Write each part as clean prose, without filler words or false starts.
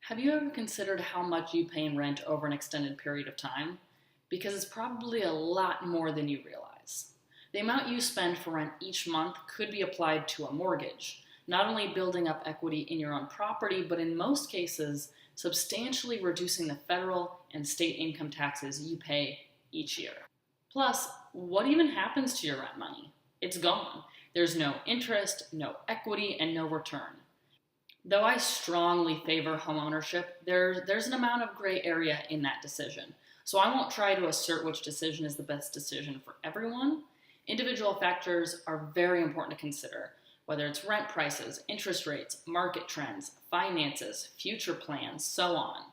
Have you ever considered how much you pay in rent over an extended period of time? Because it's probably a lot more than you realize. The amount you spend for rent each month could be applied to a mortgage, not only building up equity in your own property, but in most cases, substantially reducing the federal and state income taxes you pay each year. Plus, what even happens to your rent money? It's gone. There's no interest, no equity, and no return. Though I strongly favor homeownership, there's an amount of gray area in that decision. So I won't try to assert which decision is the best decision for everyone. Individual factors are very important to consider, whether it's rent prices, interest rates, market trends, finances, future plans, so on.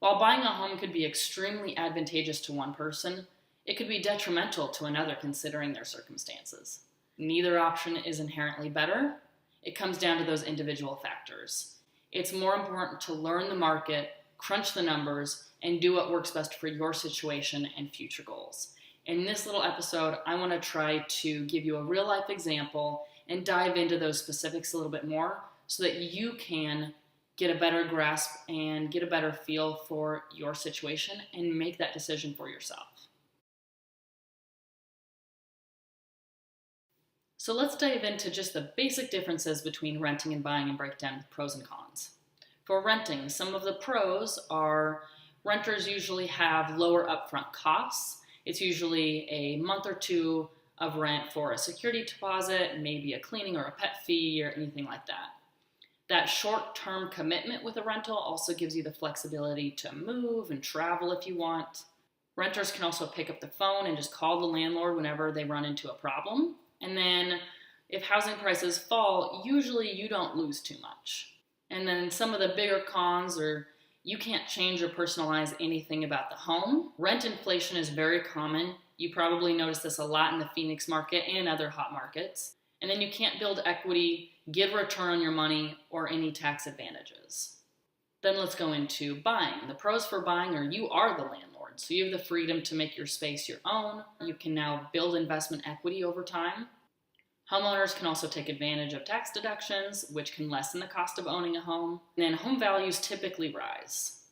While buying a home could be extremely advantageous to one person, it could be detrimental to another considering their circumstances. Neither option is inherently better. It comes down to those individual factors. It's more important to learn the market, crunch the numbers, and do what works best for your situation and future goals. In this little episode, I want to try to give you a real life example and dive into those specifics a little bit more so that you can get a better grasp and get a better feel for your situation and make that decision for yourself. So let's dive into just the basic differences between renting and buying and break down the pros and cons. For renting, some of the pros are renters usually have lower upfront costs. It's usually a month or two of rent for a security deposit, maybe a cleaning or a pet fee or anything like that. That short-term commitment with a rental also gives you the flexibility to move and travel if you want. Renters can also pick up the phone and just call the landlord whenever they run into a problem. And then if housing prices fall, usually you don't lose too much. And then some of the bigger cons are you can't change or personalize anything about the home. Rent inflation is very common. You probably notice this a lot in the Phoenix market and other hot markets. And then you can't build equity, give return on your money, or any tax advantages. Then let's go into buying. The pros for buying are you are the landlord, so you have the freedom to make your space your own. You can now build investment equity over time. Homeowners can also take advantage of tax deductions, which can lessen the cost of owning a home. And then home values typically rise.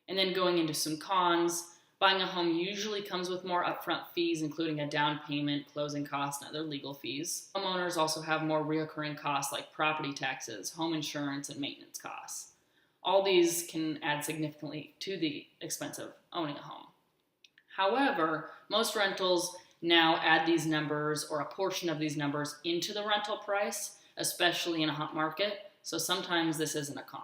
And then going into some cons, buying a home usually comes with more upfront fees, including a down payment, closing costs, and other legal fees. Homeowners also have more recurring costs like property taxes, home insurance, and maintenance costs. All these can add significantly to the expense of owning a home. However, most rentals now add these numbers or a portion of these numbers into the rental price, especially in a hot market, so sometimes this isn't a con.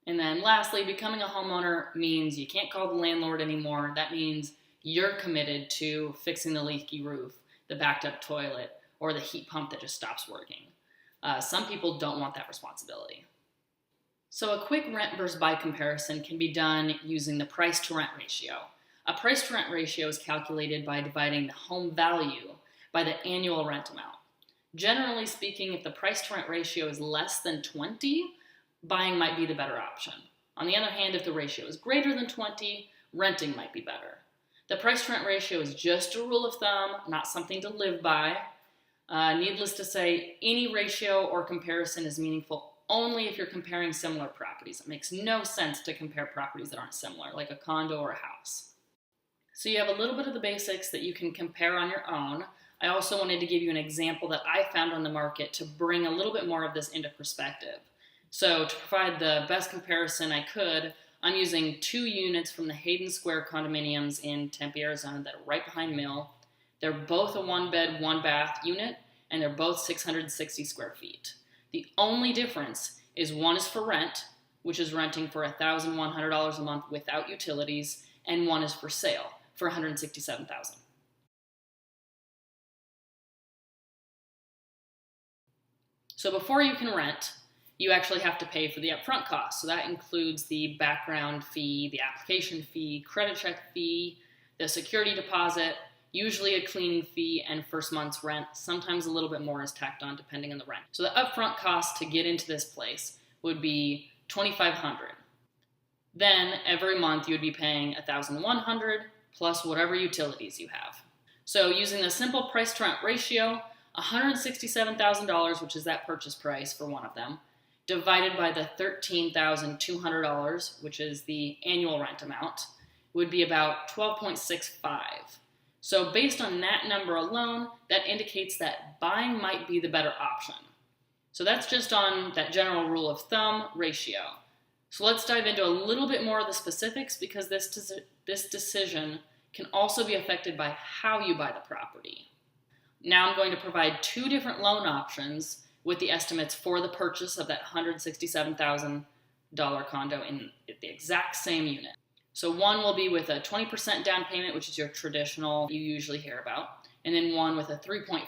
And then lastly, becoming a homeowner means you can't call the landlord anymore. That means you're committed to fixing the leaky roof, the backed up toilet, or the heat pump that just stops working. Some people don't want that responsibility. So a quick rent versus buy comparison can be done using the price to rent ratio. A price to rent ratio is calculated by dividing the home value by the annual rent amount. Generally speaking, if the price to rent ratio is less than 20, buying might be the better option. On the other hand, if the ratio is greater than 20, renting might be better. The price to rent ratio is just a rule of thumb, not something to live by. Needless to say, any ratio or comparison is meaningful only if you're comparing similar properties. It makes no sense to compare properties that aren't similar, like a condo or a house. So you have a little bit of the basics that you can compare on your own. I also wanted to give you an example that I found on the market to bring a little bit more of this into perspective. So to provide the best comparison I could, I'm using 2 units from the Hayden Square condominiums in Tempe, Arizona that are right behind Mill. They're both a 1-bed, 1-bath unit, and they're both 660 square feet. The only difference is one is for rent, which is renting for $1,100 a month without utilities, and one is for sale for $167,000. So before you can rent, you actually have to pay for the upfront costs. So that includes the background fee, the application fee, credit check fee, the security deposit, usually a cleaning fee, and first month's rent. Sometimes a little bit more is tacked on depending on the rent. So the upfront cost to get into this place would be $2,500. Then every month you would be paying $1,100 plus whatever utilities you have. So using the simple price to rent ratio, $167,000, which is that purchase price for one of them, divided by the $13,200, which is the annual rent amount, would be about 12.65. So based on that number alone, that indicates that buying might be the better option. So that's just on that general rule of thumb ratio. So let's dive into a little bit more of the specifics, because this decision can also be affected by how you buy the property. Now I'm going to provide two different loan options with the estimates for the purchase of that $167,000 condo in the exact same unit. So one will be with a 20% down payment, which is your traditional you usually hear about, and then one with a 3.5%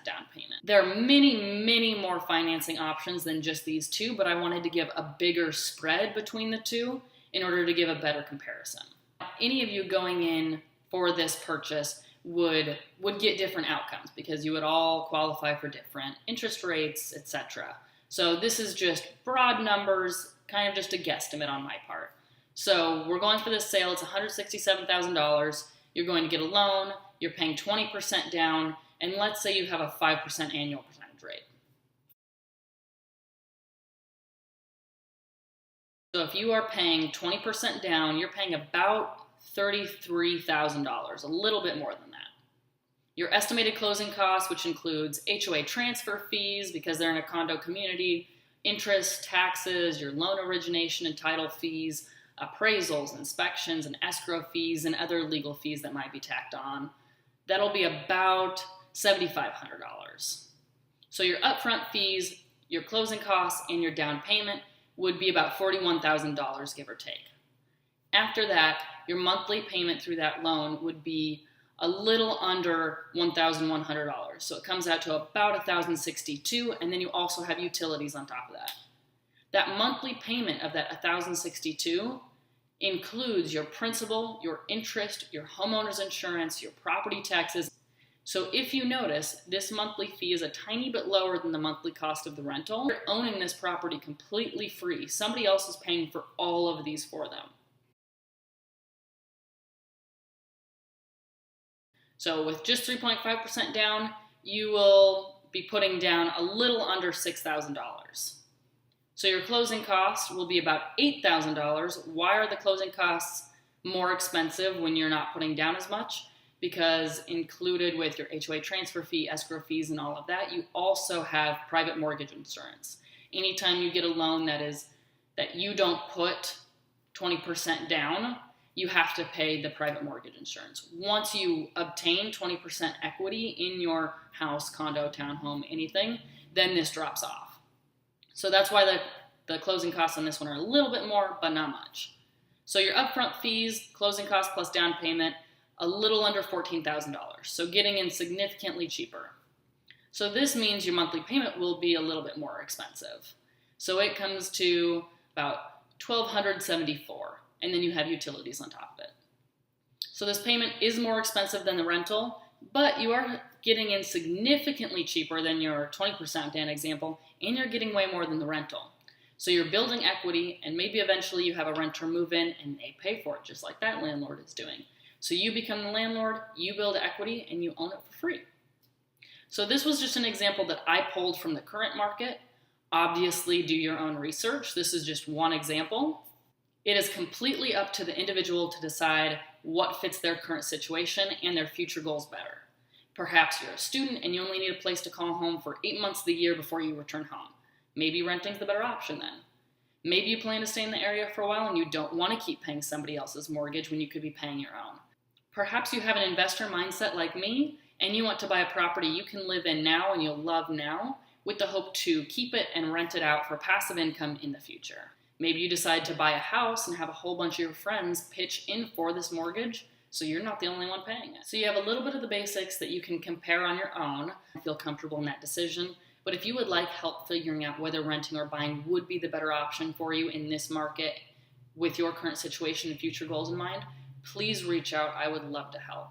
down payment. There are many more financing options than just these two, but I wanted to give a bigger spread between the two in order to give a better comparison. Any of you going in for this purchase would get different outcomes, because you would all qualify for different interest rates, etc. So this is just broad numbers, kind of just a guesstimate on my part. So we're going for this sale. It's $167,000. You're going to get a loan. You're paying 20% down, and let's say you have a 5% annual percentage rate. So if you are paying 20% down, you're paying about $33,000, a little bit more than that. Your estimated closing costs, which includes HOA transfer fees because they're in a condo community, interest, taxes, your loan origination and title fees, appraisals, inspections, and escrow fees, and other legal fees that might be tacked on. That'll be about $7,500. So your upfront fees, your closing costs, and your down payment would be about $41,000, give or take. After that, your monthly payment through that loan would be a little under $1,100. So it comes out to about $1,062, and then you also have utilities on top of that. That monthly payment of that $1,062 includes your principal, your interest, your homeowner's insurance, your property taxes. So if you notice, this monthly fee is a tiny bit lower than the monthly cost of the rental. You're owning this property completely free. Somebody else is paying for all of these for them. So with just 3.5% down, you will be putting down a little under $6,000. So your closing costs will be about $8,000. Why are the closing costs more expensive when you're not putting down as much? Because included with your HOA transfer fee, escrow fees, and all of that, you also have private mortgage insurance. Anytime you get a loan that you don't put 20% down, you have to pay the private mortgage insurance. Once you obtain 20% equity in your house, condo, townhome, anything, then this drops off. So that's why the closing costs on this one are a little bit more, but not much. So your upfront fees, closing costs plus down payment, a little under $14,000. So getting in significantly cheaper. So this means your monthly payment will be a little bit more expensive. So it comes to about $1,274, and then you have utilities on top of it. So this payment is more expensive than the rental, but you are getting in significantly cheaper than your 20% down example, and you're getting way more than the rental. So you're building equity, and maybe eventually you have a renter move in and they pay for it, just like that landlord is doing. So you become the landlord, you build equity, and you own it for free. So this was just an example that I pulled from the current market. Obviously, do your own research. This is just one example. It is completely up to the individual to decide what fits their current situation and their future goals better. Perhaps you're a student and you only need a place to call home for 8 months of the year before you return home. Maybe renting's the better option then. Maybe you plan to stay in the area for a while and you don't want to keep paying somebody else's mortgage when you could be paying your own. Perhaps you have an investor mindset like me and you want to buy a property you can live in now and you'll love now with the hope to keep it and rent it out for passive income in the future. Maybe you decide to buy a house and have a whole bunch of your friends pitch in for this mortgage so you're not the only one paying it. So you have a little bit of the basics that you can compare on your own and feel comfortable in that decision. But if you would like help figuring out whether renting or buying would be the better option for you in this market with your current situation and future goals in mind, please reach out. I would love to help.